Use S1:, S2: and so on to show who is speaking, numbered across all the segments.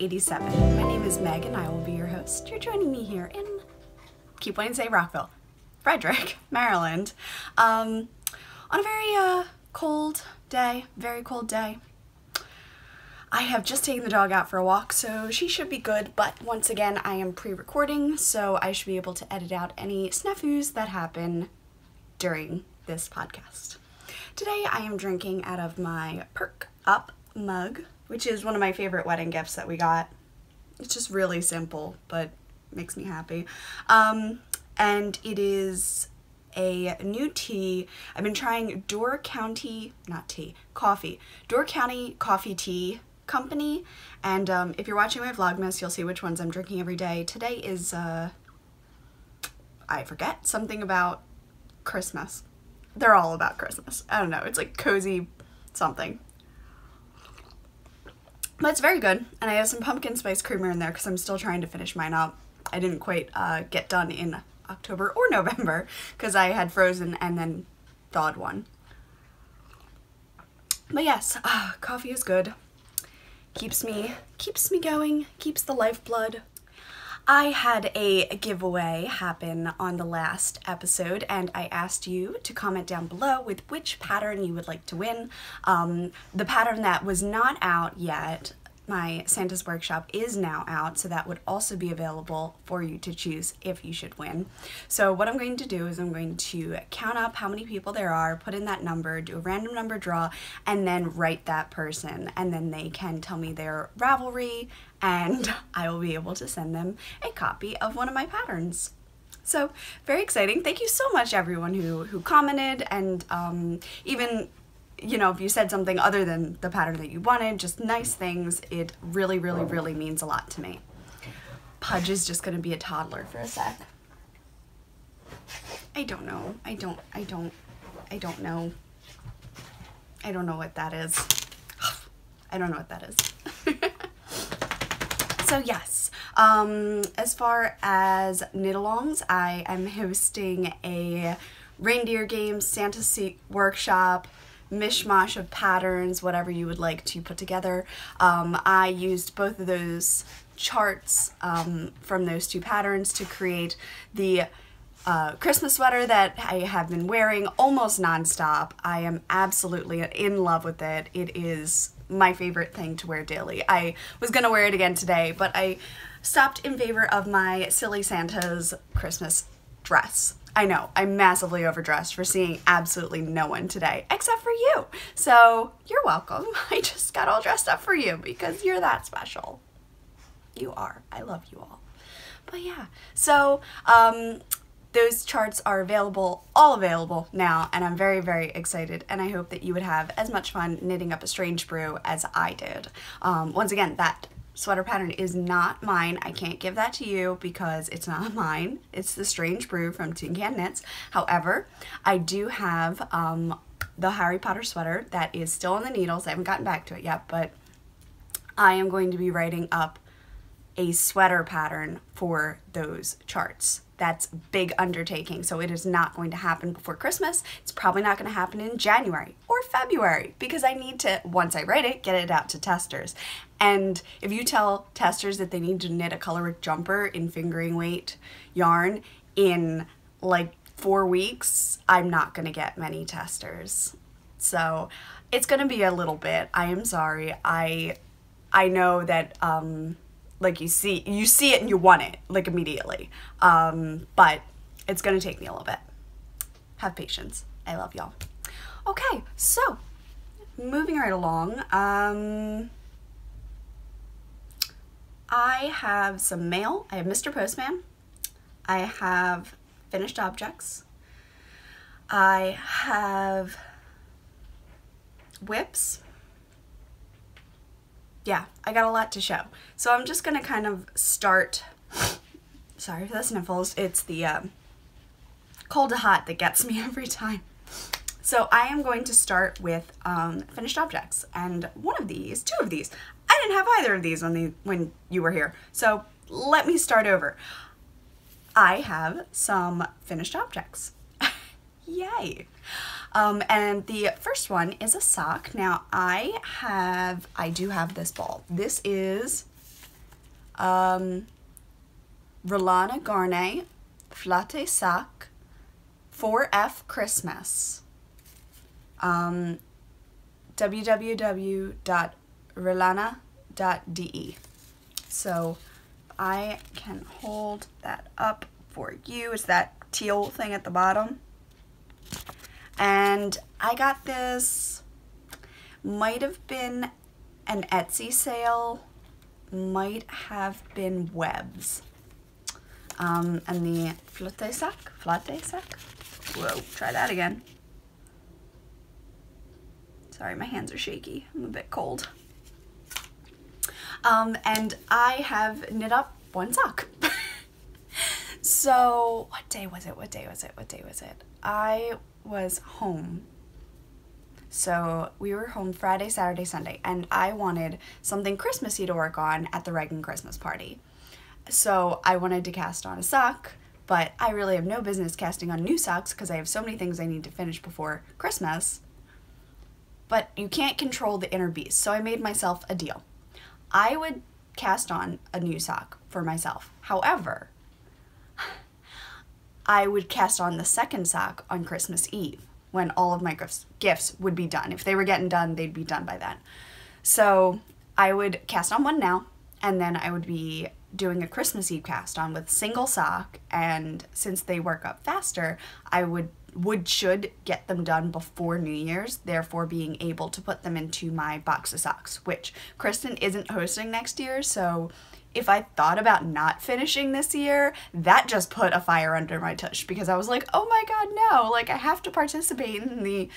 S1: 87. My name is Meg and I will be your host. You're joining me here in, keep wanting to say Rockville, Frederick, Maryland, on a very cold day, very cold day. I have just taken the dog out for a walk, so she should be good, but once again, I am pre-recording, so I should be able to edit out any snafus that happen during this podcast. Today, I am drinking out of my Perk Up mug, which is one of my favorite wedding gifts that we got. It's just really simple, but makes me happy. And it is a new tea. I've been trying Door County Coffee Tea Company, and if you're watching my Vlogmas, you'll see which ones I'm drinking every day. Today is, I forget, something about Christmas. They're all about Christmas. I don't know, it's like cozy something. But it's very good, and I have some pumpkin spice creamer in there because I'm still trying to finish mine up. I didn't quite get done in October or November because I had frozen and then thawed one. But yes, coffee is good. Keeps me going, keeps the lifeblood. I had a giveaway happen on the last episode, and I asked you to comment down below with which pattern you would like to win. The pattern that was not out yet, my Santa's Workshop, is now out, so that would also be available for you to choose if you should win. So what I'm going to do is I'm going to count up how many people there are, put in that number, do a random number draw, and then write that person, and then they can tell me their Ravelry, and I will be able to send them a copy of one of my patterns. So very exciting. Thank you so much everyone who commented, and even, you know, if you said something other than the pattern that you wanted, just nice things, it really, really, really means a lot to me. Pudge is just gonna be a toddler for a sec. I don't know. I don't know. I don't know what that is. I don't know what that is. So yes, as far as knit-alongs, I am hosting a reindeer game, Santa's Workshop, mishmash of patterns, whatever you would like to put together. I used both of those charts from those two patterns to create the Christmas sweater that I have been wearing almost non-stop. I am absolutely in love with it. It is my favorite thing to wear daily. I was gonna wear it again today, but I stopped in favor of my Silly Santa's Christmas dress. I know, I'm massively overdressed for seeing absolutely no one today, except for you. So, you're welcome. I just got all dressed up for you because you're that special. You are. I love you all. But yeah, so, those charts are all available now, and I'm very, very excited, and I hope that you would have as much fun knitting up a strange brew as I did. Once again, that sweater pattern is not mine. I can't give that to you because it's not mine. It's the Strange Brew from Tin Can Knits. However, I do have the Harry Potter sweater that is still on the needles. I haven't gotten back to it yet, but I am going to be writing up a sweater pattern for those charts. That's a big undertaking, so it is not going to happen before Christmas. It's probably not going to happen in January or February because I need to, once I write it, get it out to testers. And if you tell testers that they need to knit a colorwork jumper in fingering weight yarn in like 4 weeks, I'm not going to get many testers. So it's going to be a little bit. I am sorry. I know that like you see it and you want it like immediately, but it's gonna take me a little bit. Have patience. I love y'all. Okay, so moving right along, I have some mail. I have Mr. Postman. I have finished objects. I have whips. Yeah, I got a lot to show. So I'm just gonna kind of start, sorry for the sniffles, it's the cold to hot that gets me every time. So I am going to start with finished objects, and two of these, I didn't have either of these when you were here. So let me start over. I have some finished objects. Yay! And the first one is a sock. Now I do have this ball. This is Rolana Garnet, Flatte Sac, 4F Christmas. www.rolana.de. So I can hold that up for you. It's that teal thing at the bottom. And I got this, might have been an Etsy sale, might have been Webs. And the Flatte Sac, whoa, try that again. Sorry, my hands are shaky, I'm a bit cold. And I have knit up one sock. So, what day was it? I was home. So we were home Friday, Saturday, Sunday, and I wanted something Christmassy to work on at the Reagan Christmas party. So I wanted to cast on a sock, but I really have no business casting on new socks because I have so many things I need to finish before Christmas. But you can't control the inner beast, so I made myself a deal. I would cast on a new sock for myself. However, I would cast on the second sock on Christmas Eve when all of my gifts would be done. If they were getting done, they'd be done by then. So I would cast on one now, and then I would be doing a Christmas Eve cast on with single sock, and since they work up faster, I should get them done before New Year's, therefore being able to put them into my box of socks, which Kristen isn't hosting next year, so if I thought about not finishing this year, that just put a fire under my tush, because I was like, oh my god, no, like I have to participate in the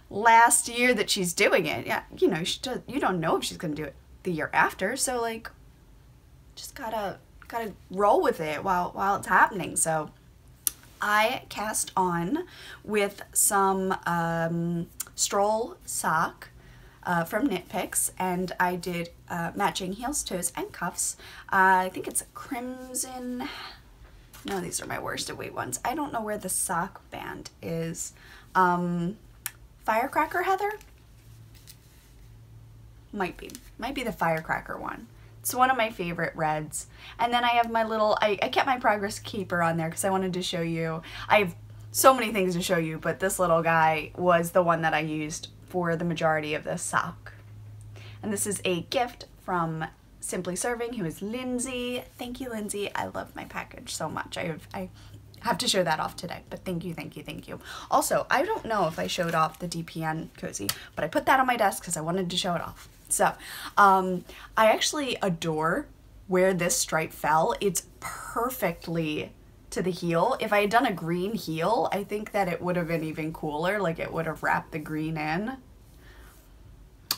S1: last year that she's doing it. Yeah, you know, you don't know if she's gonna do it the year after, so like, just gotta roll with it while it's happening. So I cast on with some Stroll sock from Knit Picks, and I did matching heels, toes, and cuffs. I think it's crimson. No, these are my worsted weight ones. I don't know where the sock band is. Firecracker Heather? Might be the Firecracker one. It's one of my favorite reds. And then I have my little, I kept my Progress Keeper on there because I wanted to show you. I have so many things to show you, but this little guy was the one that I used for the majority of this sock. And this is a gift from Simply Serving, who is Lindsay. Thank you, Lindsay. I love my package so much. I have to show that off today, but thank you, thank you, thank you. Also, I don't know if I showed off the DPN cozy, but I put that on my desk because I wanted to show it off. So, I actually adore where this stripe fell. It's perfectly to the heel. If I had done a green heel, I think that it would have been even cooler, like it would have wrapped the green in.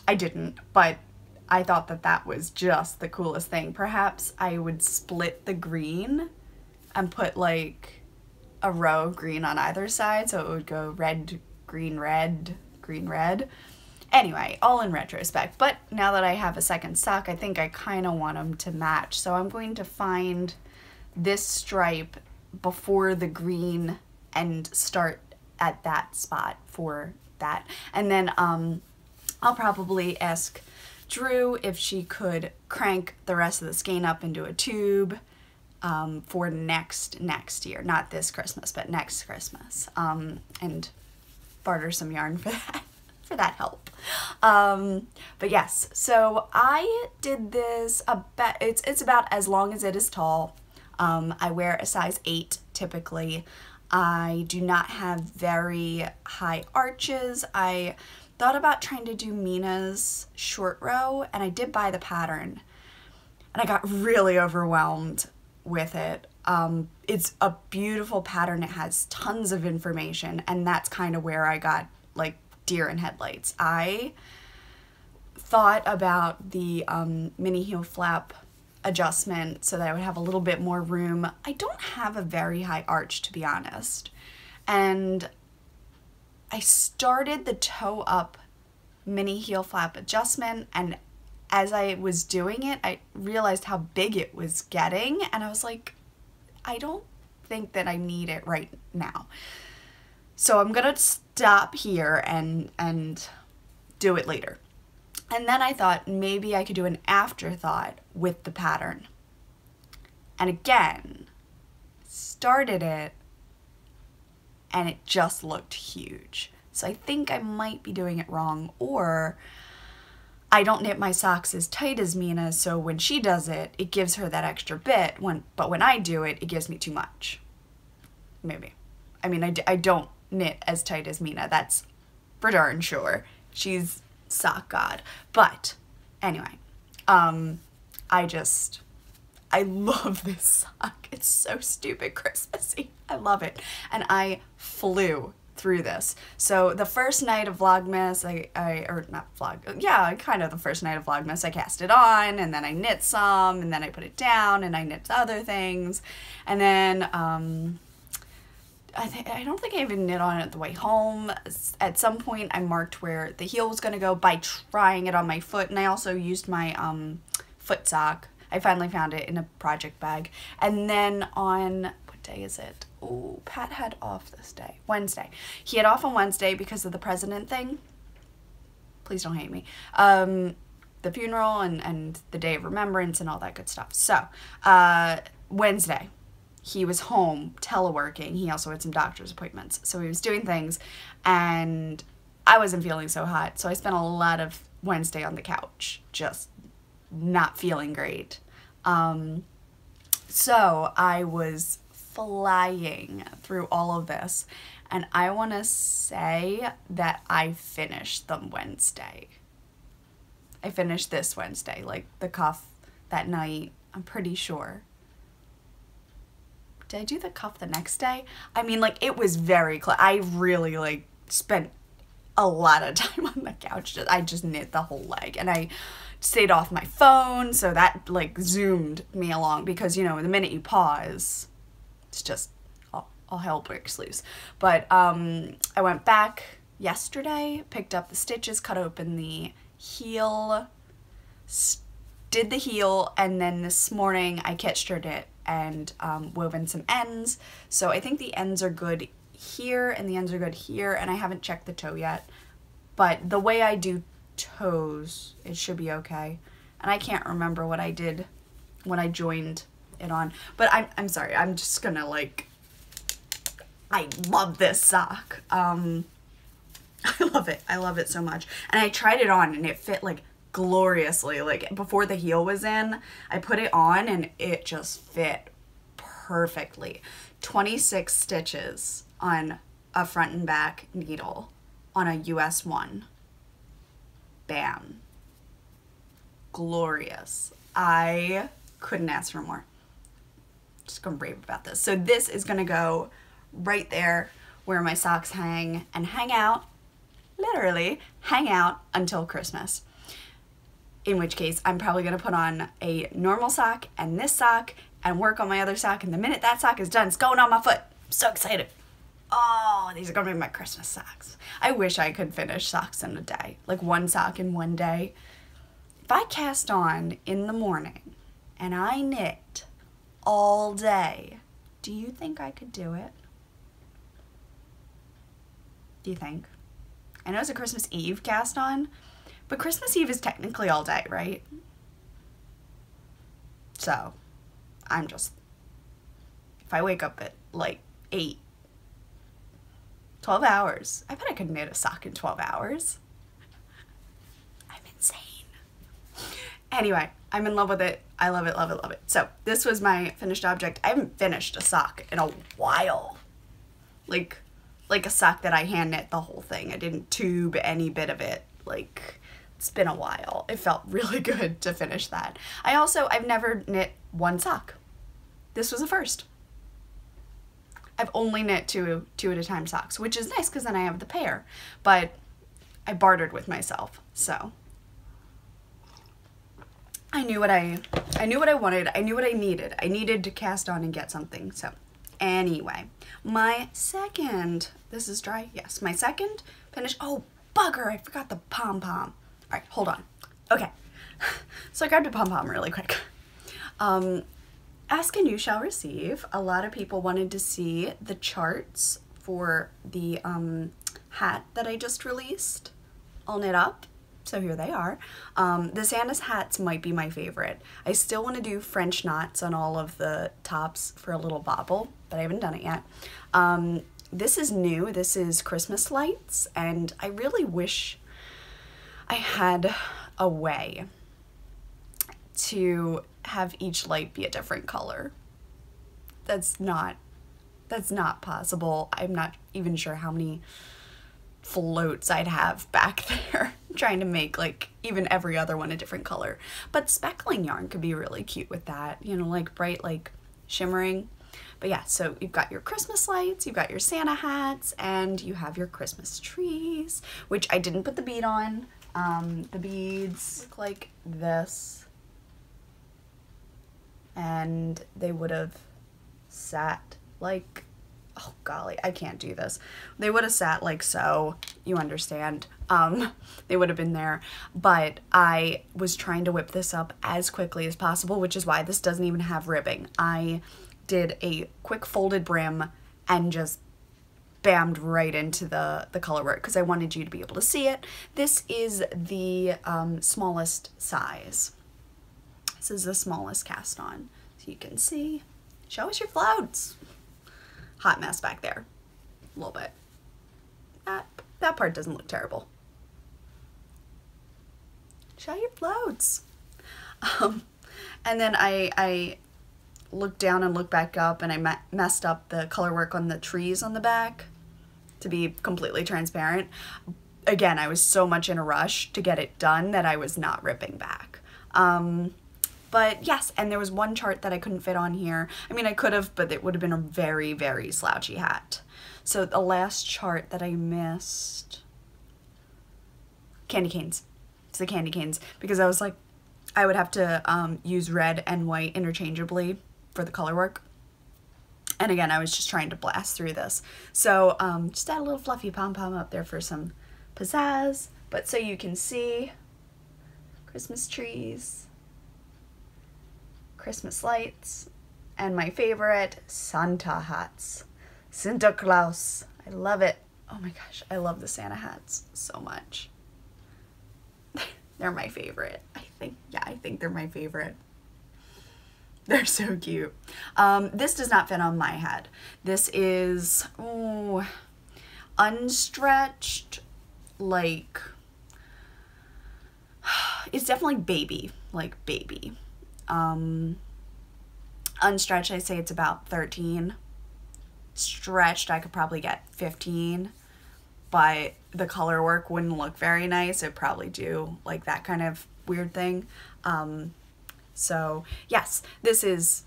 S1: I didn't, but I thought that that was just the coolest thing. Perhaps I would split the green and put like a row of green on either side, so it would go red, green, red, green, red. Anyway, all in retrospect, but now that I have a second sock, I think I kind of want them to match. So I'm going to find this stripe before the green and start at that spot for that. And then I'll probably ask Drew if she could crank the rest of the skein up into a tube for next year. Not this Christmas, but next Christmas. And barter some yarn for that. For that help. But yes, so I did this about, it's about as long as it is tall. I wear a size 8 typically. I do not have very high arches. I thought about trying to do Mina's short row, and I did buy the pattern, and I got really overwhelmed with it. It's a beautiful pattern. It has tons of information, and that's kind of where I got like deer in headlights. I thought about the mini heel flap adjustment so that I would have a little bit more room. I don't have a very high arch, to be honest, and I started the toe up mini heel flap adjustment, and as I was doing it, I realized how big it was getting, and I was like, I don't think that I need it right now. So I'm gonna stop here and do it later. And then I thought maybe I could do an afterthought with the pattern. And again, started it, and it just looked huge. So I think I might be doing it wrong, or I don't knit my socks as tight as Mina, so when she does it, it gives her that extra bit, but when I do it, it gives me too much. Maybe. I mean, I don't knit as tight as Mina, that's for darn sure. She's sock god. But anyway, I love this sock. It's so stupid Christmassy. I love it. And I flew through this. So the first night of Vlogmas, kind of the first night of Vlogmas, I cast it on, and then I knit some, and then I put it down, and I knit other things. And then, I don't think I even knit on it the way home. At some point, I marked where the heel was going to go by trying it on my foot, and I also used my foot sock. I finally found it in a project bag. And then on, what day is it? Oh, Pat had off this day. Wednesday. He had off on Wednesday because of the president thing. Please don't hate me. The funeral and the day of remembrance and all that good stuff. So, Wednesday, he was home teleworking. He also had some doctor's appointments. So he was doing things, and I wasn't feeling so hot. So I spent a lot of Wednesday on the couch, just not feeling great. So I was flying through all of this, and I want to say that I finished them Wednesday. I finished this Wednesday, like the cuff that night, I'm pretty sure. Did I do the cuff the next day? I mean, like, it was very close. I really, like, spent a lot of time on the couch. I just knit the whole leg, and I stayed off my phone, so that, like, zoomed me along, because, you know, the minute you pause, it's just all hell breaks loose. But I went back yesterday, picked up the stitches, cut open the heel, did the heel, and then this morning I kitstered it and woven some ends. So I think the ends are good here and the ends are good here, and I haven't checked the toe yet. But the way I do toes, it should be okay. And I can't remember what I did when I joined it on. But I'm sorry, I'm just gonna, like, I love this sock. I love it. I love it so much. And I tried it on and it fit, like, gloriously. Like, before the heel was in, I put it on and it just fit perfectly. 26 stitches on a front and back needle on a US 1. Bam. Glorious. I couldn't ask for more. Just gonna rave about this. So this is gonna go right there where my socks hang and hang out, literally hang out until Christmas. In which case, I'm probably gonna put on a normal sock and this sock and work on my other sock, and the minute that sock is done, it's going on my foot. I'm so excited. Oh, these are gonna be my Christmas socks. I wish I could finish socks in a day, like one sock in one day. If I cast on in the morning and I knit all day, do you think I could do it? Do you think? I know it's a Christmas Eve cast on, but Christmas Eve is technically all day, right? So, I'm just, if I wake up at like 8, 12 hours, I bet I could knit a sock in 12 hours. I'm insane. Anyway, I'm in love with it. I love it, love it, love it. So, this was my finished object. I haven't finished a sock in a while. Like a sock that I hand knit the whole thing. I didn't tube any bit of it. Like, it's been a while. It felt really good to finish that. I've never knit one sock. This was a first. I've only knit two at a time socks, which is nice because then I have the pair. But I bartered with myself, so I knew what I wanted. I knew what I needed. I needed to cast on and get something. So anyway, my second, this is dry. Yes, my second finish. Oh, bugger, I forgot the pom-pom. All right, hold on. Okay, so I grabbed a pom-pom really quick. Ask and you shall receive. A lot of people wanted to see the charts for the hat that I just released, all knit up. so here they are. The Santa's hats might be my favorite. I still want to do French knots on all of the tops for a little bobble, but I haven't done it yet. This is new. This is Christmas lights, and I really wish I had a way to have each light be a different color. That's not possible. I'm not even sure how many floats I'd have back there trying to make like even every other one a different color. But speckling yarn could be really cute with that, you know, like bright, like shimmering. But yeah, so you've got your Christmas lights, you've got your Santa hats, and you have your Christmas trees, which I didn't put the bead on. The beads look like this, and they would have sat like, oh golly, I can't do this. They would have sat like so, you understand. They would have been there, but I was trying to whip this up as quickly as possible, which is why this doesn't even have ribbing. I did a quick folded brim and just bammed right into the color work because I wanted you to be able to see it. This is the smallest size. This is the smallest cast on, so you can see. Show us your floats. Hot mess back there, a little bit. That part doesn't look terrible. Show your floats. And then I looked down and looked back up, and I messed up the color work on the trees on the back, to be completely transparent. Again, I was so much in a rush to get it done that I was not ripping back. But yes, and there was one chart that I couldn't fit on here. I mean, I could have, but it would have been a very, very slouchy hat. So the last chart that I missed, candy canes. It's the candy canes, because I was like, I would have to use red and white interchangeably for the color work. And again, I was just trying to blast through this. So just add a little fluffy pom-pom up there for some pizzazz. But so you can see Christmas trees, Christmas lights, and my favorite, Santa hats. Santa Claus. I love it. Oh my gosh, I love the Santa hats so much. They're my favorite. I think they're my favorite. They're so cute. This does not fit on my head. This is unstretched, like, it's definitely baby, like baby. Unstretched, I say it's about 13. Stretched, I could probably get 15, but the color work wouldn't look very nice. It'd probably do like that kind of weird thing. So yes, this is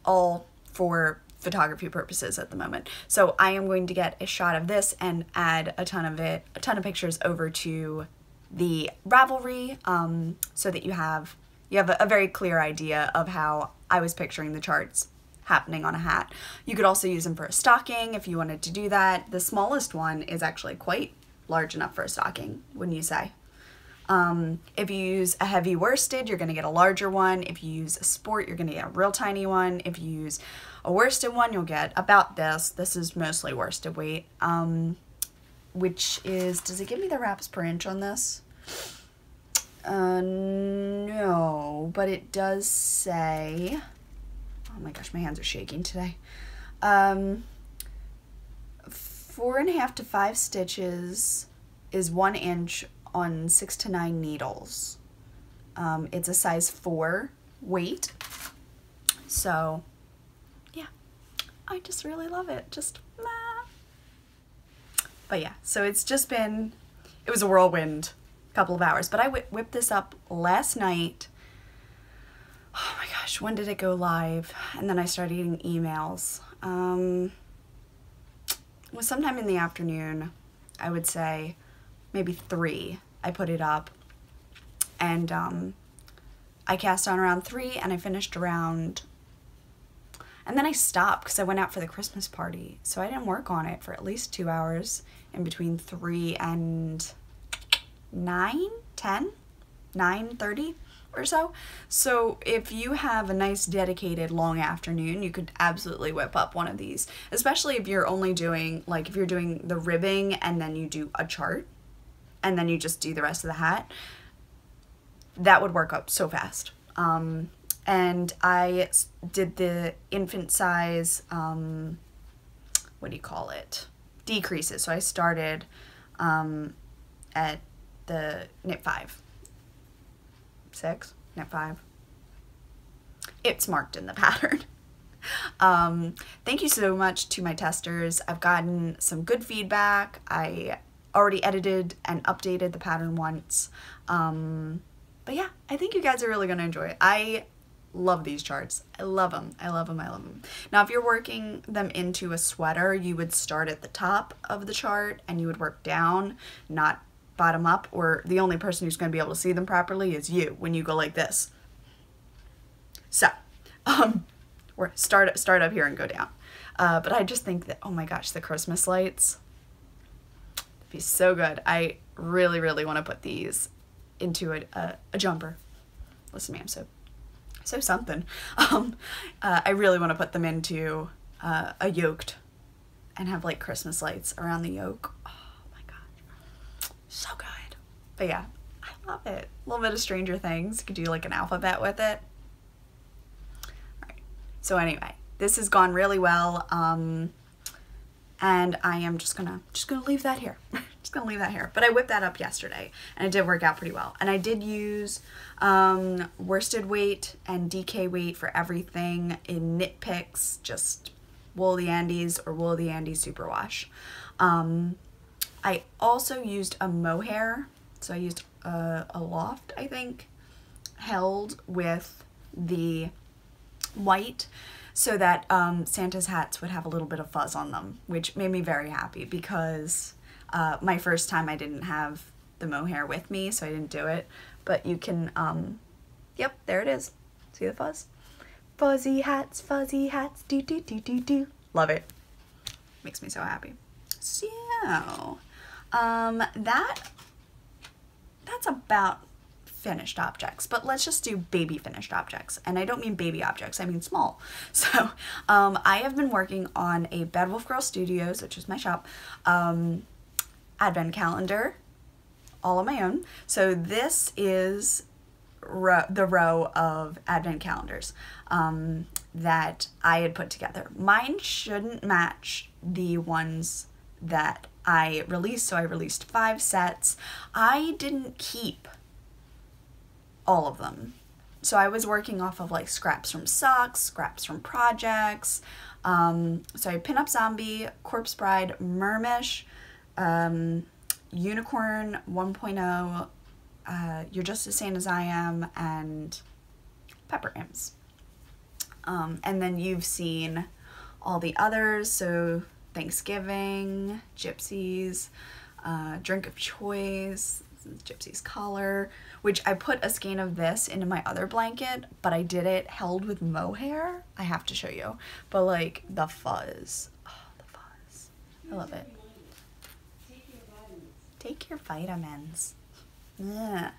S1: all for photography purposes at the moment. So I am going to get a shot of this and add a ton of pictures over to the Ravelry, so that you have a very clear idea of how I was picturing the charts happening on a hat. You could also use them for a stocking if you wanted to do that. The smallest one is actually quite large enough for a stocking, wouldn't you say? If you use a heavy worsted, you're going to get a larger one. If you use a sport, you're going to get a real tiny one. If you use a worsted one, you'll get about this. This is mostly worsted weight, which is, does it give me the wraps per inch on this? No, but it does say, oh my gosh, my hands are shaking today. 4.5 to 5 stitches is 1 inch on 6 to 9 needles. It's a size 4 weight. So yeah, I just really love it. Just but yeah, so it's just been, it was a whirlwind couple of hours, but I whipped this up last night. Oh my gosh, when did it go live? And then I started getting emails. It was sometime in the afternoon, I would say maybe 3. I put it up, and I cast on around 3, and I finished around, and then I stopped because I went out for the Christmas party, so I didn't work on it for at least 2 hours in between 3 and 9:30 or so. So if you have a nice dedicated long afternoon, you could absolutely whip up one of these, especially if you're only doing, like, if you're doing the ribbing and then you do a chart and then you just do the rest of the hat. that would work up so fast. And I did the infant size, what do you call it? Decreases. So I started at the knit 5. 6? Knit 5. It's marked in the pattern. Thank you so much to my testers. I've gotten some good feedback. I already edited and updated the pattern once. But yeah, I think you guys are really going to enjoy it. I love these charts. I love them. I love them. I love them. Now, if you're working them into a sweater, you would start at the top of the chart and you would work down, not bottom up, or the only person who's going to be able to see them properly is you when you go like this. So, or start up here and go down. But I just think that, oh my gosh, the Christmas lights, it'd be so good. I really, really want to put these into a jumper. Listen to me, I'm so something. I really want to put them into a yoked and have like Christmas lights around the yoke. Oh my gosh, so good. But yeah, I love it. A little bit of Stranger Things. You could do like an alphabet with it. So anyway, this has gone really well, and I am just gonna leave that here. Just gonna leave that here. But I whipped that up yesterday, and it did work out pretty well. And I did use worsted weight and DK weight for everything in Knit Picks, just Wool of the Andes or Wool of the Andes Superwash. I also used a mohair, so I used a loft, I think, held with the white, so that Santa's hats would have a little bit of fuzz on them, which made me very happy because my first time I didn't have the mohair with me, so I didn't do it. But you can, yep, there it is. See the fuzz? Fuzzy hats, do do do do do. Love it. Makes me so happy. So, that's about finished objects, but let's just do baby finished objects. And I don't mean baby objects, I mean small. So I have been working on a Bedwolf Girl Studios, which is my shop, advent calendar, all on my own. So this is the row of advent calendars that I had put together. Mine shouldn't match the ones that I released, so I released 5 sets. I didn't keep all of them. So I was working off of like scraps from socks, scraps from projects. So I Pin Up Zombie, Corpse Bride, Mermish, Unicorn 1.0, You're Just as Sane as I Am, and Pepper Imps. And then you've seen all the others, so Thanksgiving, Gypsies, Drink of Choice, Gypsy's Collar, which I put a skein of this into my other blanket, but I did it held with mohair. I have to show you. But like the fuzz. Oh, the fuzz. I love it. Take your vitamins. Yeah.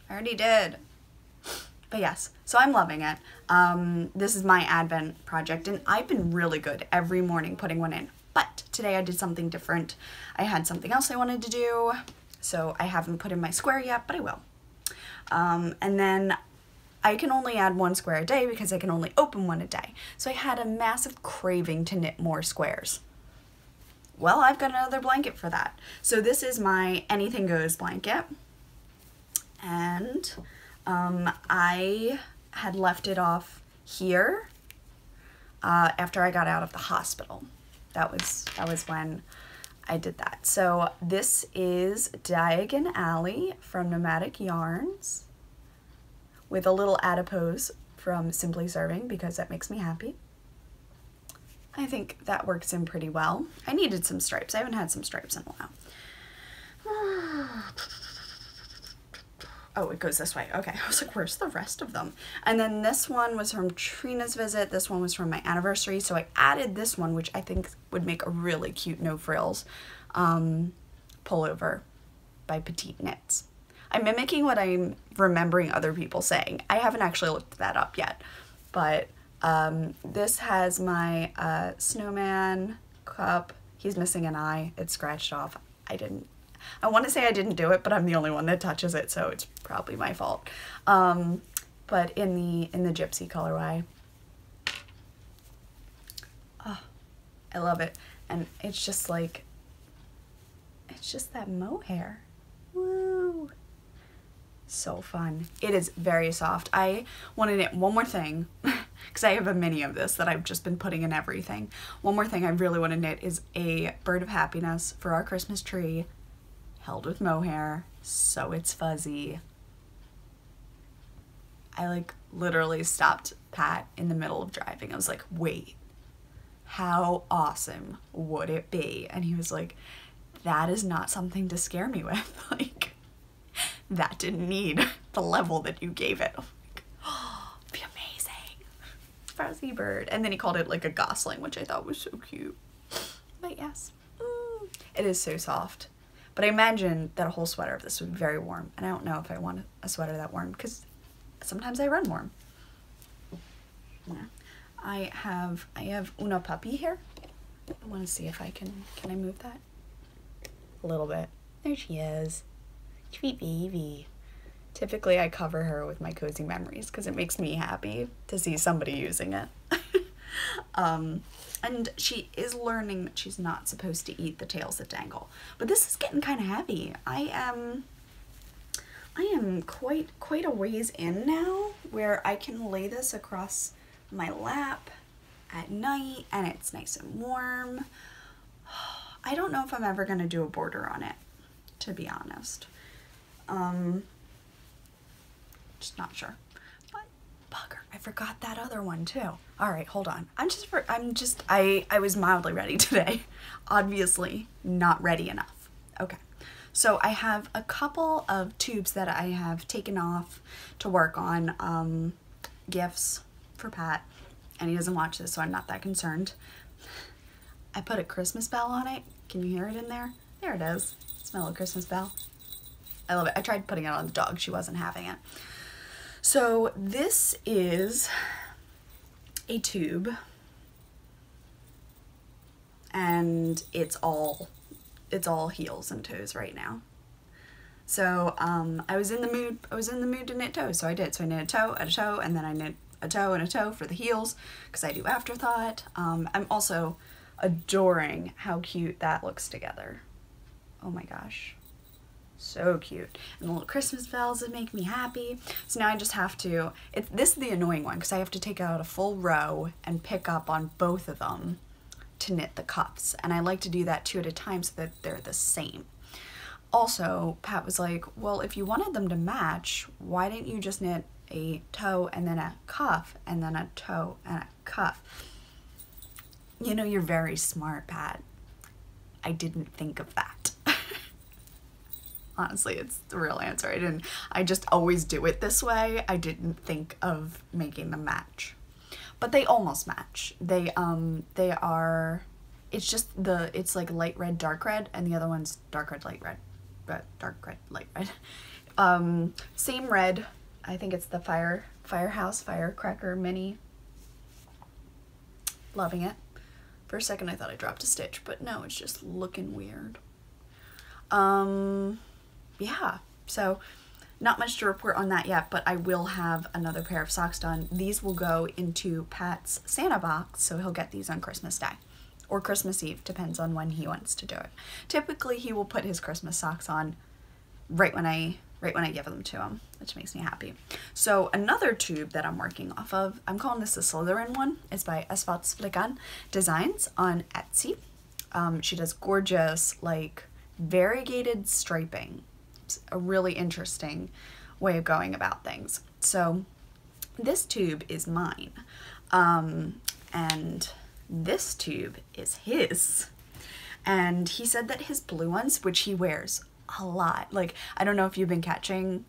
S1: I already did. But yes, so I'm loving it. This is my Advent project, and I've been really good every morning putting one in. But today I did something different. I had something else I wanted to do. So I haven't put in my square yet, but I will. And then I can only add 1 square a day because I can only open 1 a day. So I had a massive craving to knit more squares. Well, I've got another blanket for that. So this is my Anything Goes blanket. And I had left it off here after I got out of the hospital. That was when I did that. So this is Diagon Alley from Nomadic Yarns with a little adipose from Simply Serving because that makes me happy. I think that works in pretty well. I needed some stripes. I haven't had some stripes in a while. Oh, it goes this way. Okay, I was like, where's the rest of them? And then this one was from Trina's visit. This one was from my anniversary. So I added this one, which I think would make a really cute no frills pullover by Petite Knits. I'm mimicking what I'm remembering other people saying. I haven't actually looked that up yet, but this has my snowman cup. He's missing an eye. It's scratched off. I want to say I didn't do it, but I'm the only one that touches it, so it's probably my fault. But in the Gypsy colorway. Oh, I love it. And it's just like, it's just that mohair. Woo! So fun. It is very soft. I want to knit one more thing, because I have a mini of this that I've just been putting in everything. One more thing I really want to knit is a bird of happiness for our Christmas tree, held with mohair, so it's fuzzy. I like literally stopped Pat in the middle of driving. I was like, wait, how awesome would it be? And he was like, that is not something to scare me with. Like, that didn't need the level that you gave it. I'm like, oh, it'd be amazing. Fuzzy bird. And then he called it like a gosling, which I thought was so cute. But yes, it is so soft. But I imagine that a whole sweater of this would be very warm. And I don't know if I want a sweater that warm, because sometimes I run warm. Yeah. I have Una puppy here. I want to see if I can I move that? A little bit. There she is. Sweet baby. Typically I cover her with my Cozy Memories because it makes me happy to see somebody using it. And she is learning that she's not supposed to eat the tails that dangle. But this is getting kind of heavy. I am quite a ways in now where I can lay this across my lap at night and it's nice and warm. I don't know if I'm ever going to do a border on it, to be honest. Just not sure. But bugger, I forgot that other one too. All right, hold on. I was mildly ready today. Obviously not ready enough. Okay. So I have a couple of tubes that I have taken off to work on, gifts for Pat, and he doesn't watch this, so I'm not that concerned. I put a Christmas bell on it. Can you hear it in there? There it is. Smell a Christmas bell. I love it. I tried putting it on the dog. She wasn't having it. So this is a tube, and it's all heels and toes right now. So I was in the mood to knit toes, so I did. So I knit a toe, and then I knit a toe and a toe for the heels because I do afterthought. I'm also adoring how cute that looks together. Oh my gosh, so cute. And the little Christmas bells that make me happy. So now I just have to, this is the annoying one because I have to take out a full row and pick up on both of them to knit the cuffs, and I like to do that 2 at a time so that they're the same. Also, Pat was like, well, if you wanted them to match, why didn't you just knit a toe and then a cuff and then a toe and a cuff? You know, you're very smart, Pat. I didn't think of that. Honestly, it's the real answer. I just always do it this way. I didn't think of making them match. But they almost match. They are, it's like light red, dark red, and the other one's dark red, light red. Dark red, light red. Same red. I think it's the Firehouse Firecracker Mini. Loving it. For a second I thought I dropped a stitch, but no, it's just looking weird. Yeah, so not much to report on that yet, but I will have another pair of socks done. These will go into Pat's Santa box, so he'll get these on Christmas Day or Christmas Eve, depends on when he wants to do it. Typically he will put his Christmas socks on right when I give them to him, which makes me happy. So another tube that I'm working off of, I'm calling this the Slytherin one. It's by Esfats Flican Designs on Etsy. She does gorgeous, like, variegated striping. It's a really interesting way of going about things. So this tube is mine, and this tube is his. And he said that his blue ones, which he wears a lot, like, I don't know if you've been catching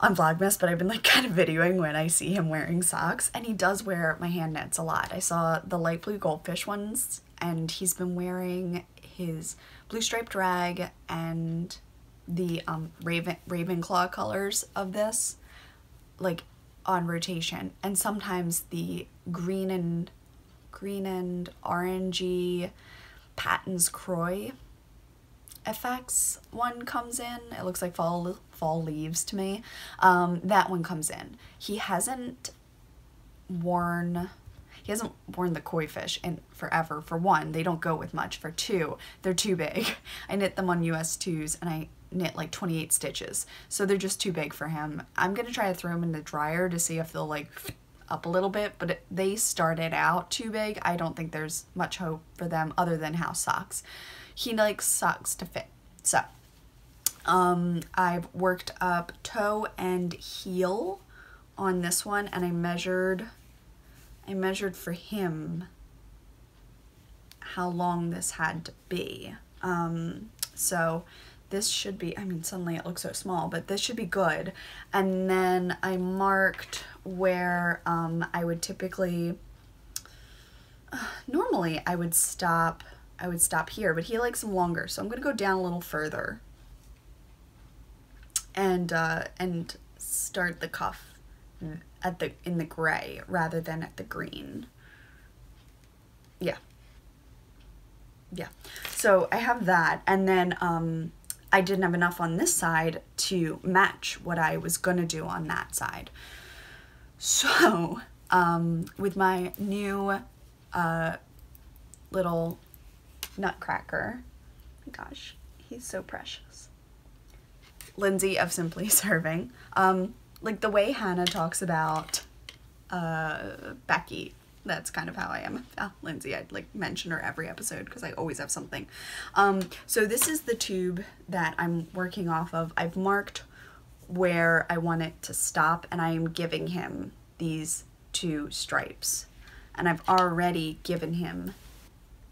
S1: on Vlogmas, but I've been like kind of videoing when I see him wearing socks, and he does wear my hand knits a lot. I saw the light blue goldfish ones, and he's been wearing his blue striped rag and the Ravenclaw colors of this, like, on rotation, and sometimes the green and orangey Patton's Croy FX one comes in. It looks like fall leaves to me. That one comes in. He hasn't worn the koi fish in forever. For one, they don't go with much. For two, they're too big. I knit them on US 2s and I knit like 28 stitches. So they're just too big for him. I'm going to try to throw them in the dryer to see if they'll like up a little bit, but they started out too big. I don't think there's much hope for them other than house socks. He likes socks to fit. So, I've worked up toe and heel on this one, and I measured for him how long this had to be. So this should be, I mean, suddenly it looks so small, but this should be good. And then I marked where I would typically, normally I would stop here, but he likes them longer, so I'm gonna go down a little further and start the cuff in the gray rather than at the green. Yeah. So I have that, and then I didn't have enough on this side to match what I was gonna do on that side. So with my new little nutcracker, oh my gosh, he's so precious, Lindsay of Simply Serving, like the way Hannah talks about Becky, that's kind of how I am. Lindsay, I'd like mention her every episode because I always have something. So this is the tube that I'm working off of. I've marked where I want it to stop, and I am giving him these 2 stripes, and I've already given him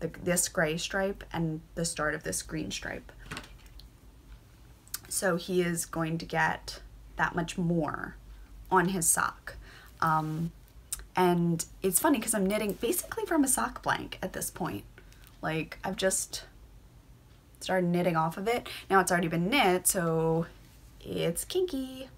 S1: this gray stripe and the start of this green stripe. So he is going to get that much more on his sock. And it's funny because I'm knitting basically from a sock blank at this point. Like, I've just started knitting off of it. Now it's already been knit, so it's kinky.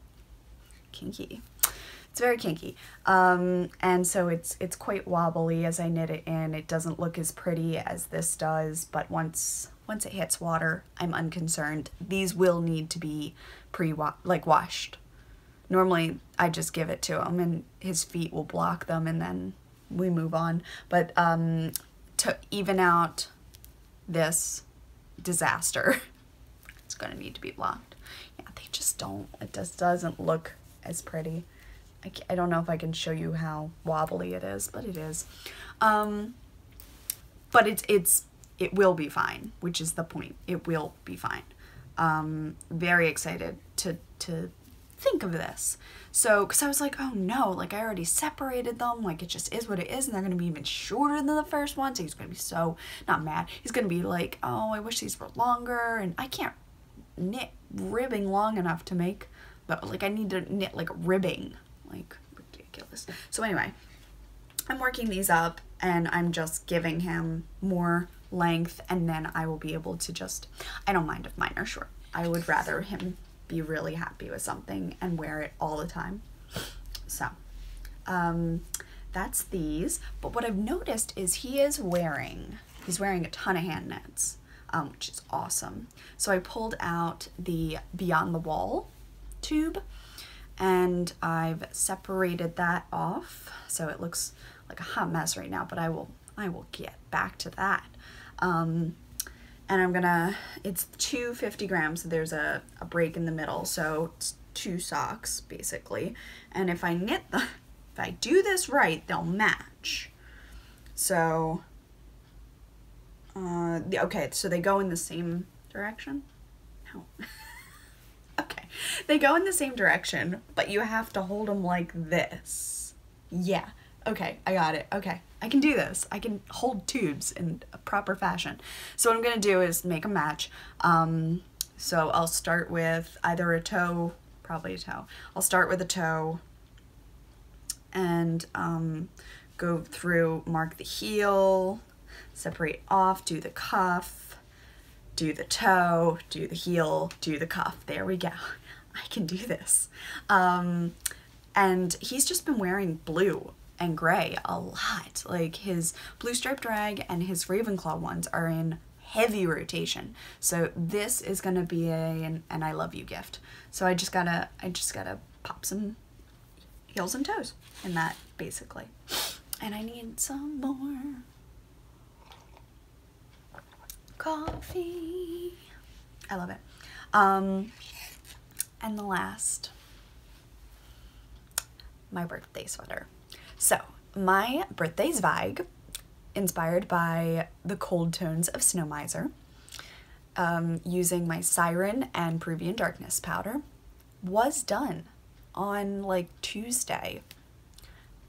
S1: It's very kinky. And so it's quite wobbly as I knit it in. It doesn't look as pretty as this does, but once it hits water, I'm unconcerned. These will need to be washed. Normally, I just give it to him and his feet will block them and then we move on. But to even out this disaster, it's going to need to be blocked. Yeah, they just don't. It just doesn't look as pretty. I don't know if I can show you how wobbly it is, but it is. But it will be fine, which is the point. It will be fine. Very excited to think of this. So, because I was like, oh no, like I already separated them, like it just is what it is, and they're going to be even shorter than the first one, so he's going to be so, not mad, he's going to be like, oh, I wish these were longer, and I can't knit ribbing long enough to make, but like I need to knit like ribbing, like ridiculous. So anyway, I'm working these up, and I'm just giving him more length, and then I will be able to just, I don't mind if mine are short. I would rather him be really happy with something and wear it all the time. So that's these. But what I've noticed is he's wearing a ton of hand knits, which is awesome. So I pulled out the Beyond the Wall tube and I've separated that off. So it looks like a hot mess right now, but I will get back to that. And I'm gonna, it's 250 grams, so there's a break in the middle, so it's 2 socks, basically. And if I knit them, if I do this right, they'll match. So, okay, so they go in the same direction? No. Okay, they go in the same direction, but you have to hold them like this. Yeah, okay, I got it, okay. I can do this. I can hold tubes in a proper fashion. So what I'm gonna do is make a match. So I'll start with either a toe, probably a toe. I'll start with a toe and go through, mark the heel, separate off, do the cuff, do the toe, do the heel, do the cuff. There we go. I can do this. And he's just been wearing blue and gray a lot. Like his blue striped rag and his Ravenclaw ones are in heavy rotation. So this is gonna be an I love you gift. So I just gotta pop some heels and toes in that, basically. And I need some more coffee. I love it. And the last, my birthday sweater. So my birthday Zweig, inspired by the cold tones of Snow Miser, using my Siren and Peruvian Darkness powder, was done on like Tuesday.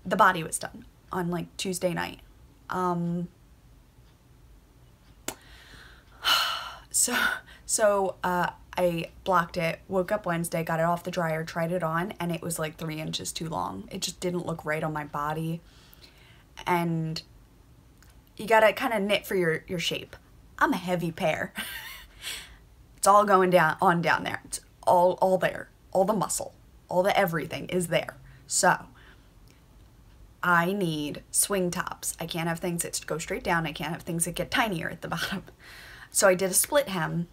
S1: The body was done on like Tuesday night. So I blocked it, woke up Wednesday, got it off the dryer, tried it on, and it was like 3 inches too long. It just didn't look right on my body. And you gotta kind of knit for your shape. I'm a heavy pear. It's all going down there. It's all there. All the muscle, all the everything is there. So I need swing tops. I can't have things that go straight down. I can't have things that get tinier at the bottom. So I did a split hem,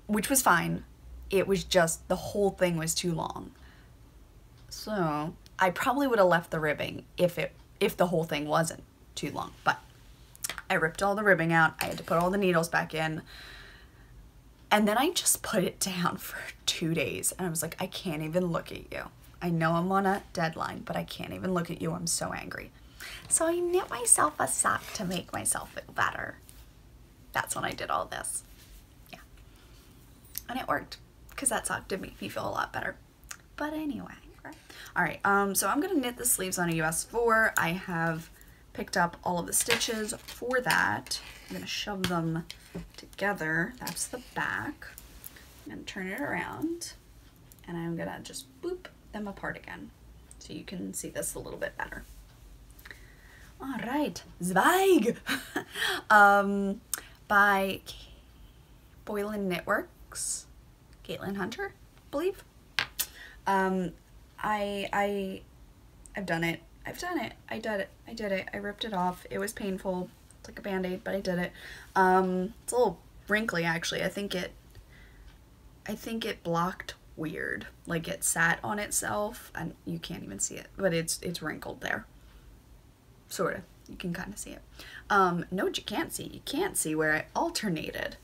S1: which was fine. It was just the whole thing was too long. So I probably would have left the ribbing if the whole thing wasn't too long, but I ripped all the ribbing out. I had to put all the needles back in. And then I just put it down for 2 days. And I was like, I can't even look at you. I know I'm on a deadline, but I can't even look at you. I'm so angry. So I knit myself a sock to make myself feel better. That's when I did all this. Yeah. And it worked, because that sock did make me feel a lot better. But anyway. All right, so I'm gonna knit the sleeves on a US 4. I have picked up all of the stitches for that. I'm gonna shove them together. That's the back. I'm gonna turn it around, and I'm gonna just boop them apart again, so you can see this a little bit better. All right, Zweig, by Boylan Knitworks, Caitlin Hunter, I believe. I've done it. I did it. I ripped it off. It was painful. It's like a band-aid, but I did it. It's a little wrinkly, actually. I think it blocked weird. Like, it sat on itself, and you can't even see it, but it's wrinkled there. Sort of. You can kind of see it. No, what you can't see. You can't see where I alternated.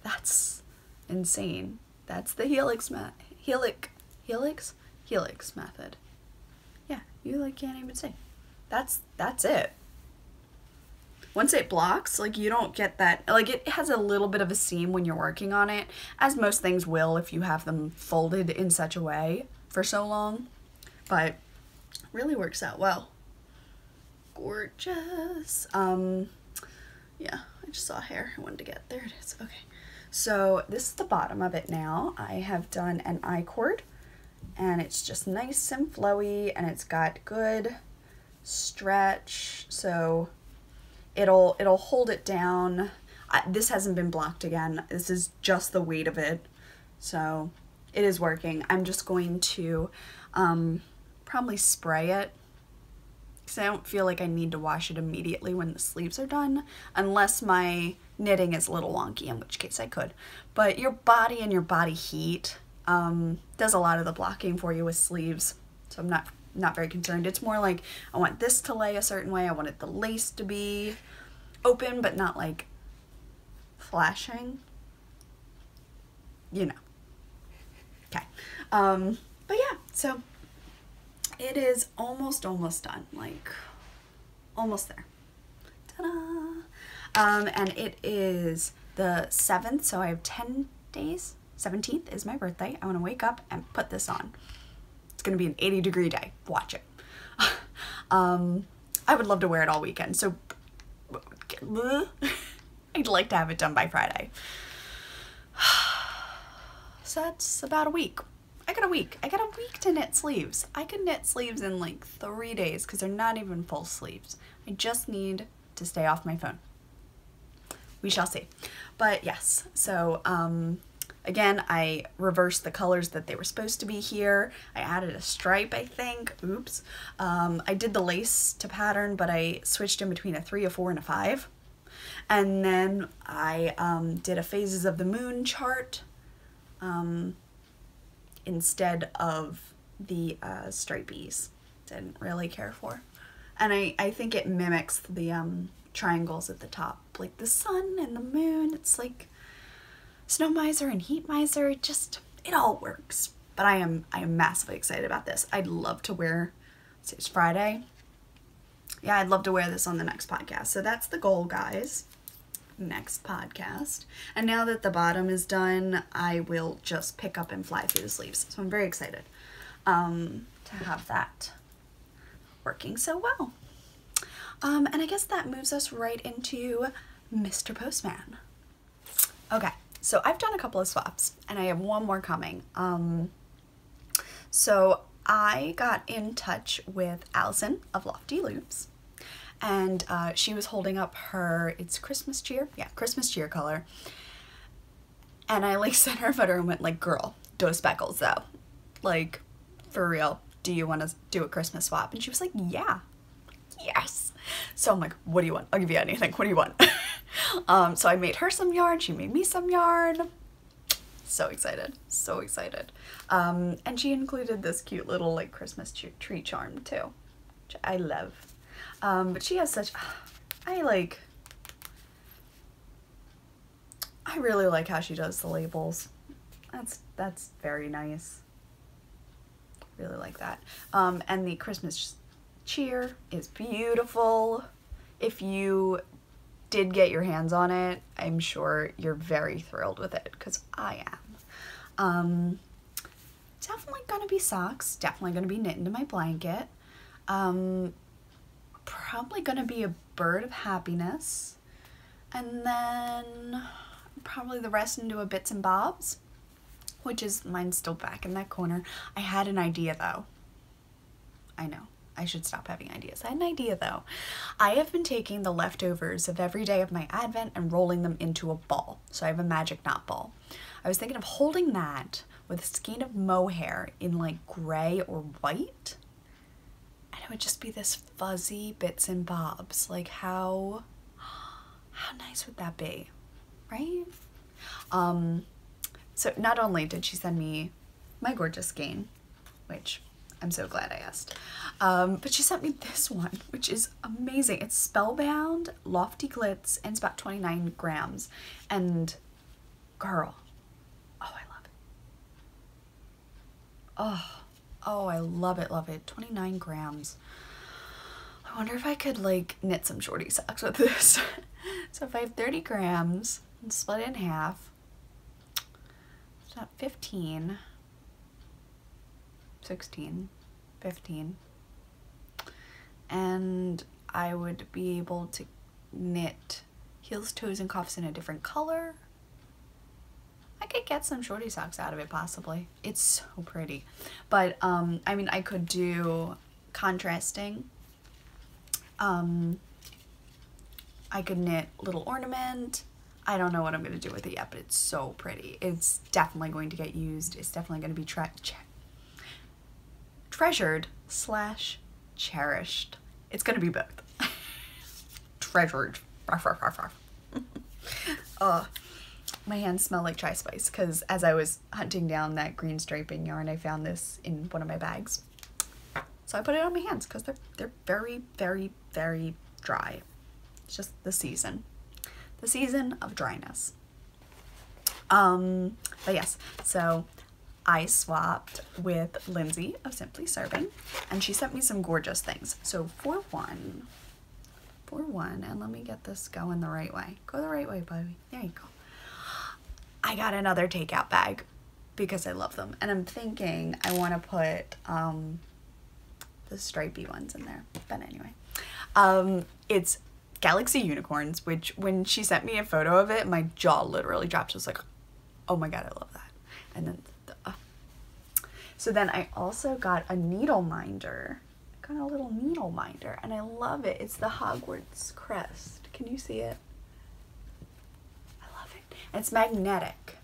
S1: That's insane. That's the helix method. Yeah, you like can't even see. That's it. Once it blocks, like, you don't get that, like, it has a little bit of a seam when you're working on it, as most things will if you have them folded in such a way for so long, but really works out well. Gorgeous. Yeah, I just saw hair. I wanted to get, there it is. Okay. So this is the bottom of it now. I have done an I-cord, and it's just nice and flowy, and it's got good stretch, so it'll hold it down. This hasn't been blocked again. This is just the weight of it, so it is working. I'm just going to probably spray it, because I don't feel like I need to wash it immediately when the sleeves are done, unless my knitting is a little wonky, in which case I could. But your body and your body heat does a lot of the blocking for you with sleeves, so I'm not very concerned. It's more like, I want this to lay a certain way. I wanted the lace to be open, but not like flashing, you know. Okay. But yeah, so it is almost done, like almost there. Ta-da! And it is the 7th, so I have 10 days. 17th is my birthday. I want to wake up and put this on. It's going to be an 80-degree day. Watch it. I would love to wear it all weekend, so I'd like to have it done by Friday. So that's about a week. I got a week to knit sleeves. I could knit sleeves in like 3 days, because they're not even full sleeves. I just need to stay off my phone. We shall see. But yes, so again, I reversed the colors that they were supposed to be here. I added a stripe, I think. Oops. I did the lace to pattern, but I switched in between a 3, a 4, and a 5. And then I did a phases of the moon chart instead of the stripies. Didn't really care for. And I think it mimics the triangles at the top, like the sun and the moon. It's like Snow Miser and Heat Miser. It all works. But I am massively excited about this. I'd love to wear, it's Friday. Yeah, I'd love to wear this on the next podcast. So that's the goal, guys. Next podcast. And now that the bottom is done, I will just pick up and fly through the sleeves. So I'm very excited to have that working so well. And I guess that moves us right into Mr. Postman. Okay, so I've done a couple of swaps and I have one more coming. So I got in touch with Allison of Lofty Loops, and she was holding up her, it's Christmas cheer? Yeah, Christmas cheer color. And I like sent her a photo and went like, girl, those speckles though. Like, for real, do you want to do a Christmas swap? And she was like, yeah. Yes. So I'm like, what do you want? I'll give you anything. What do you want? So I made her some yarn. She made me some yarn. So excited. So excited. And she included this cute little like Christmas tree charm too, which I love. But she has such, I really like how she does the labels. That's very nice. Really like that. And the Christmas cheer is beautiful. If you did get your hands on it, I'm sure you're very thrilled with it, because I am. Definitely gonna be socks, definitely gonna be knit into my blanket. Probably gonna be a bird of happiness, and then probably the rest into a bits and bobs, which is, mine's still back in that corner. I had an idea though. I know, I should stop having ideas. I had an idea though. I have been taking the leftovers of every day of my Advent and rolling them into a ball. So I have a magic knot ball. I was thinking of holding that with a skein of mohair in like gray or white. And it would just be this fuzzy bits and bobs. Like how nice would that be, right? So not only did she send me my gorgeous skein, which I'm so glad I asked, but she sent me this one, which is amazing. It's Spellbound Lofty Glitz, and it's about 29 grams. And girl, oh, I love it. Oh, I love it, love it. 29 grams. I wonder if I could like knit some shorty socks with this. So if I have 30 grams and split it in half, it's not 15, 16, 15. And I would be able to knit heels, toes, and cuffs in a different color. I could get some shorty socks out of it possibly. It's so pretty. But I mean, I could do contrasting. I could knit little ornament. I don't know what I'm going to do with it yet, but it's so pretty. It's definitely going to get used. It's definitely going to be treasured / cherished. It's going to be both. Treasured. My hands smell like Chai Spice, because as I was hunting down that green striping yarn, I found this in one of my bags. So I put it on my hands because they're very, very, very dry. It's just the season of dryness. But yes, so I swapped with Lindsay of Simply Serving, and she sent me some gorgeous things. So for one, and let me get this going the right way. Go the right way, baby. There you go. I got another takeout bag because I love them, and I'm thinking I want to put the stripy ones in there. But anyway, it's Galaxy Unicorns, which when she sent me a photo of it, my jaw literally dropped. I was like, oh my god, I love that. And then so then I also got a needle minder. I got a little needle minder, and I love it. It's the Hogwarts crest. Can you see it? It's magnetic,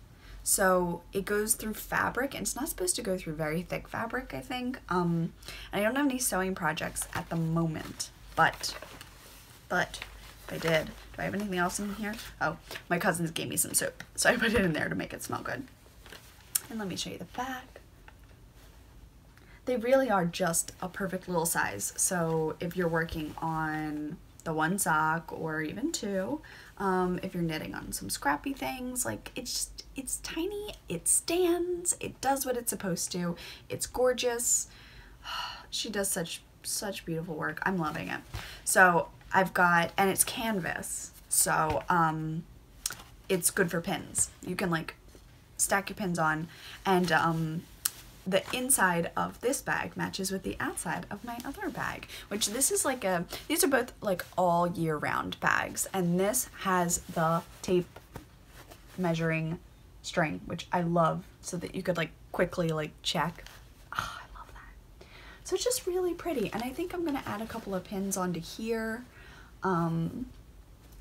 S1: so it goes through fabric, and it's not supposed to go through very thick fabric, I think. And I don't have any sewing projects at the moment, but if I did. Do I have anything else in here? Oh, my cousins gave me some soap, so I put it in there to make it smell good. And let me show you the back. They really are just a perfect little size. So if you're working on the one sock or even two, if you're knitting on some scrappy things, like it's tiny, it stands, it does what it's supposed to, it's gorgeous. She does such beautiful work. I'm loving it. So I've got, and it's canvas, so it's good for pins. You can like stack your pins on, and the inside of this bag matches with the outside of my other bag, which this is like these are both like all year round bags, and this has the tape measuring string, which I love, so that you could like quickly like check. Oh, I love that. So it's just really pretty, and I think I'm gonna add a couple of pins onto here. I'm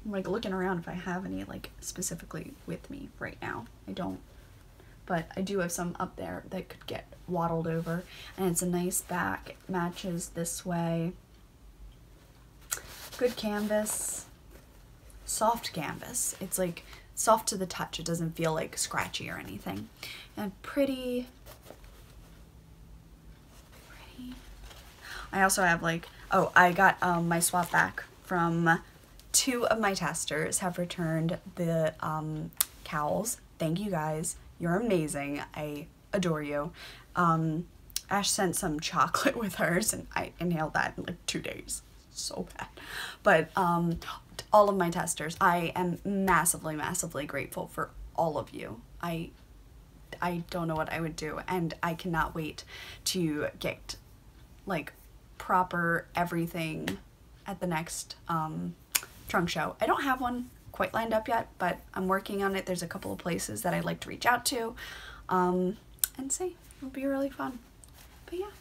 S1: like looking around if I have any like specifically with me right now. I don't, but I do have some up there that could get waddled over, and it's a nice back. It matches this way. Good canvas, soft canvas. It's like soft to the touch. It doesn't feel like scratchy or anything. And pretty. I also have like, oh, I got my swap back from 2 of my testers have returned the cowls. Thank you guys. You're amazing. I adore you. Ash sent some chocolate with hers, and I inhaled that in like 2 days. So bad. But all of my testers, I am massively grateful for all of you. I don't know what I would do, and I cannot wait to get like proper everything at the next trunk show. I don't have one quite lined up yet, but I'm working on it. There's a couple of places that I'd like to reach out to and see. It'll be really fun. But yeah,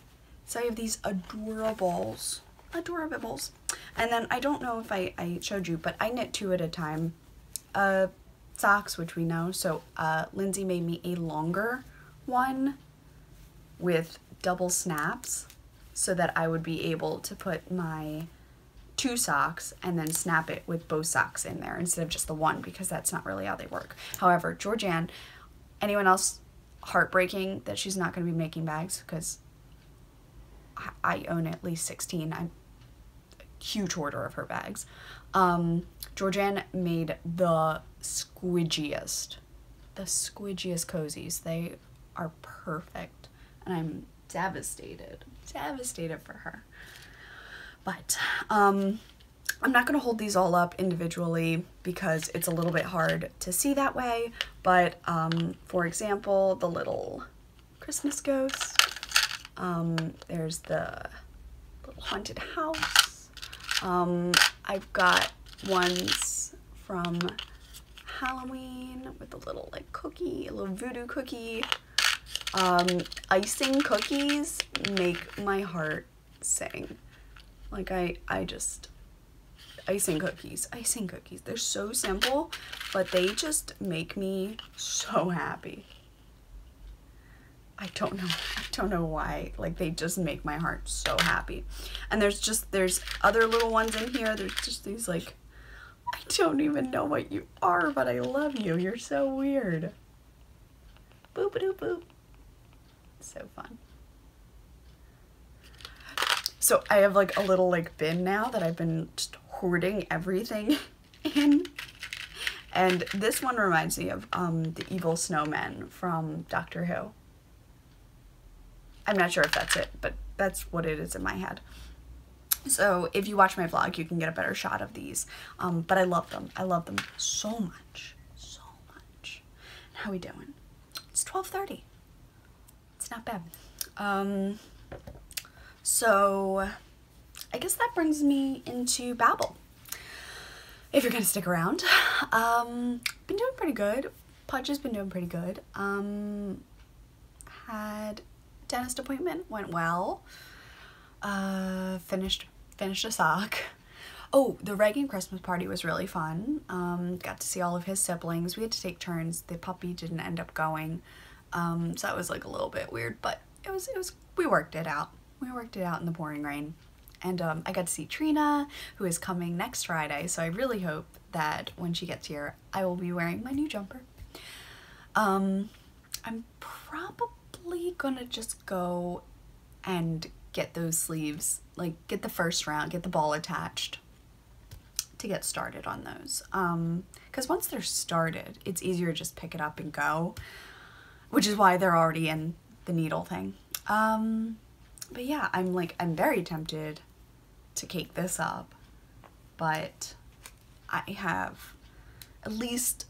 S1: so I have these adorables. And then I don't know if I showed you, but I knit 2 at a time. Socks, which we know. So Lindsay made me a longer one with double snaps so that I would be able to put my 2 socks and then snap it with both socks in there instead of just the one, because that's not really how they work. However, Georgianne, anyone else heartbreaking that she's not going to be making bags, because I own at least 16. I'm a huge hoarder of her bags. Georgianne made the squidgiest cozies. They are perfect, and I'm devastated for her. But I'm not going to hold these all up individually because it's a little bit hard to see that way. But for example, the little Christmas ghost, there's the little haunted house. I've got ones from Halloween with a little like cookie, a little voodoo cookie. Icing cookies make my heart sing. Like I just, icing cookies, they're so simple, but they just make me so happy. I don't know why, like they just make my heart so happy. And there's other little ones in here. There's just these like, I don't even know what you are, but I love you. You're so weird. Boop-a-doop-boop. So fun. So I have like a little like bin now that I've been just hoarding everything in. And this one reminds me of the evil snowman from Doctor Who. I'm not sure if that's it, but that's what it is in my head. So if you watch my vlog, you can get a better shot of these. But I love them. I love them so much. So much. How we doing? It's 12:30. It's not bad. So I guess that brings me into Babble. If you're gonna stick around. Been doing pretty good. Pudge has been doing pretty good. Had dentist appointment, went well. Finished a sock. Oh, the Reagan Christmas party was really fun. Got to see all of his siblings. We had to take turns. The puppy didn't end up going. So that was like a little bit weird, but it was we worked it out. We worked it out in the pouring rain. And I got to see Trina, who is coming next Friday, so I really hope that when she gets here, I will be wearing my new jumper. I'm probably gonna just go and get those sleeves, like get the first round, get the ball attached to get started on those. Because once they're started, it's easier to just pick it up and go, which is why they're already in the needle thing. But yeah, I'm very tempted to cake this up, but I have at least,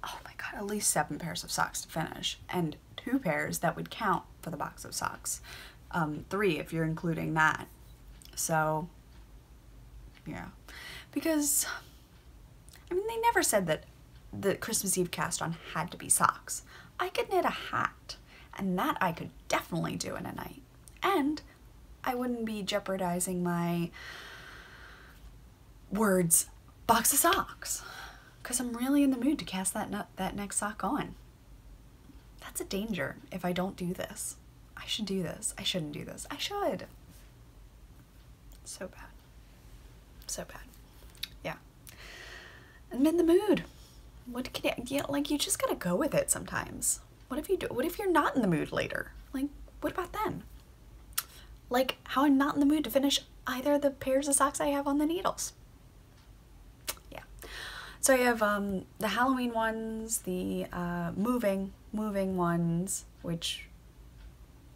S1: oh my god, at least 7 pairs of socks to finish, and 2 pairs that would count for the box of socks. 3 if you're including that. So yeah, because I mean, they never said that the Christmas Eve cast on had to be socks. I could knit a hat, and that I could definitely do in a night, and I wouldn't be jeopardizing my words box of socks, because I'm really in the mood to cast that next sock on. That's a danger if I don't do this. I should do this. I shouldn't do this. I should. So bad. So bad. Yeah. I'm in the mood. What can you, like, you just gotta go with it sometimes. What if you're not in the mood later? Like, what about then? Like, how I'm not in the mood to finish either of the pairs of socks I have on the needles. Yeah. So I have the Halloween ones, the moving ones, which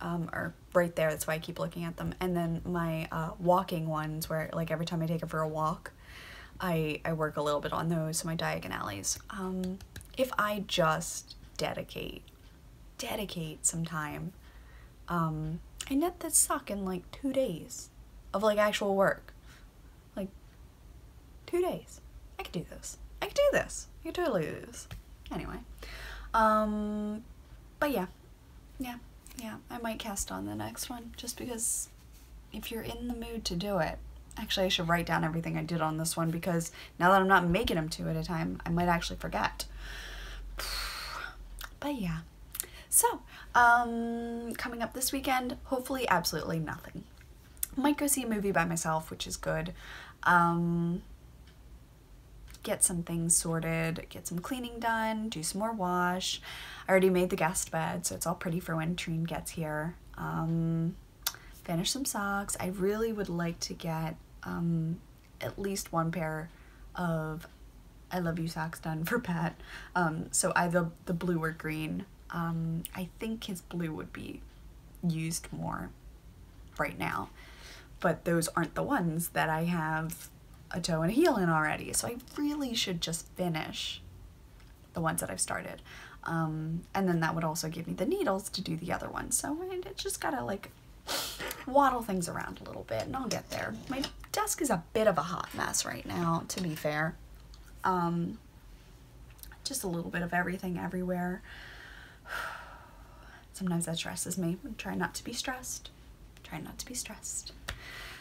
S1: are right there. That's why I keep looking at them. And then my walking ones, where like every time I take her for a walk, I work a little bit on those, so my diagonales. If I just dedicate some time, I knit this sock in like 2 days of like actual work. Like 2 days. I could do this. I could do this. I could totally do this. Anyway. But yeah. Yeah, I might cast on the next one, just because if you're in the mood to do it. Actually, I should write down everything I did on this one, because now that I'm not making them 2 at a time, I might actually forget. But yeah. So, coming up this weekend, hopefully absolutely nothing. Might go see a movie by myself, which is good. Get some things sorted, get some cleaning done, do some more wash. I already made the guest bed, so it's all pretty for when Trine gets here. Finish some socks. I really would like to get at least 1 pair of I Love You socks done for Pat. So either the blue or green. I think his blue would be used more right now, but those aren't the ones that I have a toe and a heel in already, so I really should just finish the ones that I've started. And then that would also give me the needles to do the other ones, so I just gotta like waddle things around a little bit, and I'll get there. My desk is a bit of a hot mess right now, to be fair. Just a little bit of everything everywhere. Sometimes that stresses me. I'm trying not to be stressed. Trying not to be stressed.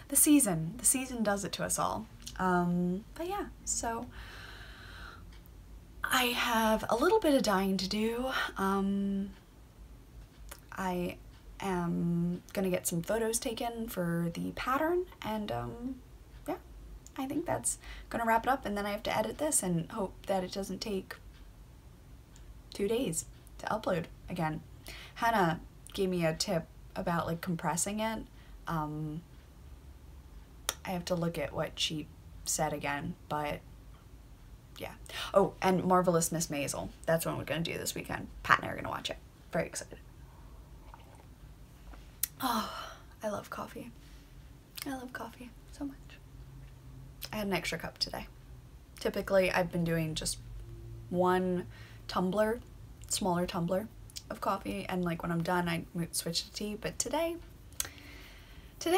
S1: The season does it to us all. But yeah, so I have a little bit of dyeing to do. I am gonna get some photos taken for the pattern, and yeah, I think that's gonna wrap it up, and then I have to edit this and hope that it doesn't take 2 days to upload again. Hannah gave me a tip about like compressing it. I have to look at what she said again, but yeah. Oh, and Marvelous Miss Maisel. That's what we're gonna do this weekend. Pat and I are gonna watch it. Very excited. Oh, I love coffee. I love coffee so much. I had an extra cup today. Typically, I've been doing just 1 tumbler, smaller tumbler of coffee, and like when I'm done, I switch to tea. But today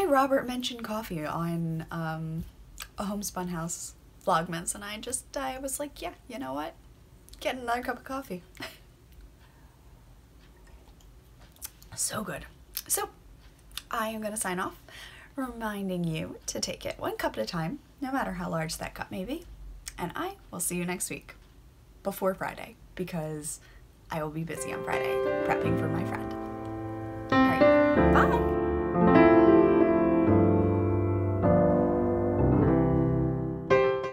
S1: Robert mentioned coffee on a Homespun House Vlogmas, and I was like, yeah, you know what? Get another cup of coffee. So good. So I am going to sign off, reminding you to take it 1 cup at a time, no matter how large that cup may be. And I will see you next week, before Friday, because I will be busy on Friday prepping for my friend. All right, bye.